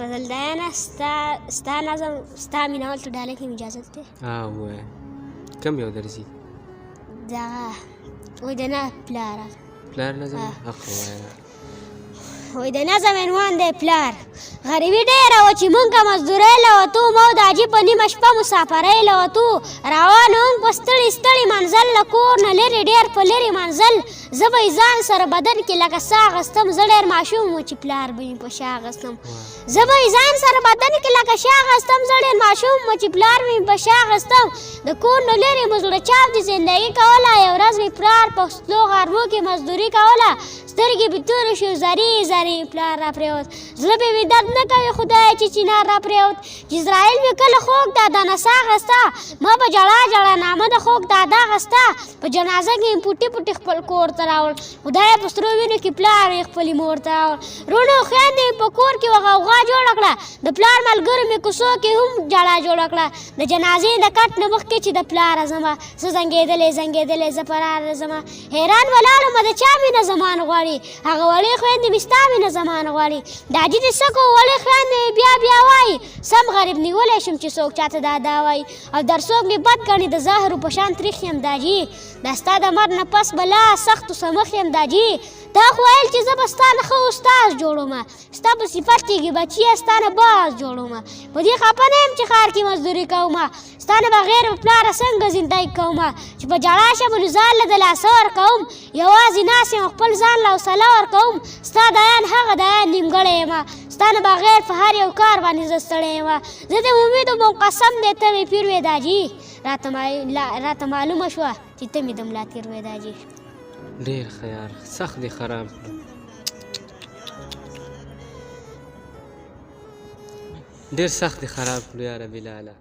فضل دایانه ستا نظم ستا مینول ته ډالۍ کې اجازت دی؟ ووایه کوم یو درځي؟ دغه وایي د نه پلاره پلار نظم حق ووایه. وایي د نظم عنوان دی پلار. غریبي ډېره وه چې مونږ که مزدورۍ له وتو ما د حاجي په نیمه شپه مسافرۍ له وتو روان وم په ستړي ستړي منزل له کور نه لرې ډېر په لرې منزل زه به یې ځان سره بدن کې لکه ساه اخیستم زه ډېر ماشوم و چې پلار به مې په شا اخیستم زه به یې ځان سره بدن کې لکه شا اخیستم زه ډېر ماشوم و چې پلار به مې په شا اخیستم د کور نه لرې مو زړه چاپ د زندګي کوله یو ورځ مې پلار په سلو غرمو کې مزدوري کوله سترګې مې تورې شوې زرې زرې پلار را پرېوت زړه به مې درد نه کوي خدای چې چینار را پرېوت چې اسرایل مې کله خوږ دادا نڅا اخیسته ما به ژړا ژړا نامه د خوږ دادا اخیسته په جنازه کې مې پوټې پوټې خپل کور ته راوړ خدای په سرو وینو کې پلار یې خپلې مور ته راوړ وروڼو خویندې مې په کور کې غوغا جوړه کړه د پلار ملګرو مې کوڅو کې هم ژړا جوړه کړه د جنازې د کټ نه مخکې چې د پلاره ځمه زه زنګېدلې زنګېدلې زه فراره ځمه حیران ولاړم د چا مینه زمان غواړي هغه وړې خویندې مې ستا مینه زمان غواړي د حاجي د سکو وړې خویندې مې بیا بیا وایي سم غریب نیولی شم چې څوک چاته دادا وایي او در څوک مې بد ګڼي د زهرو په شان تریخ یم داجي دا ستا د مرګ نه پس به لا سختو سمخ یم داجي تا خو ویل چې زه به ستا نه ښه استاز جوړومه ستا په صفت کېږي بچیه ستا نه باز جوړومه په دې خفه نه یم چې ښار کې مزدوري کومه ستا نه بغیر په پلاره څنګه زندګي کومه چې په ژړا شم نو ځان له د لاسه ورکوم یوازې ناست یم خپل ځان له حوصله ورکوم ستا دایان هغه دایان نیمګړی یمه ستا نه بغیر په هر یو کار باندې زه ستړی یمه زه د امیدو مو قسم دی ته مې پیر وې داجي راته معلومه شوه چې ته مې د ملا تیر وې داجي ډېر ښه یار سخت دې خراب کړو ډېر سخت دې خراب کړو یاره بلاله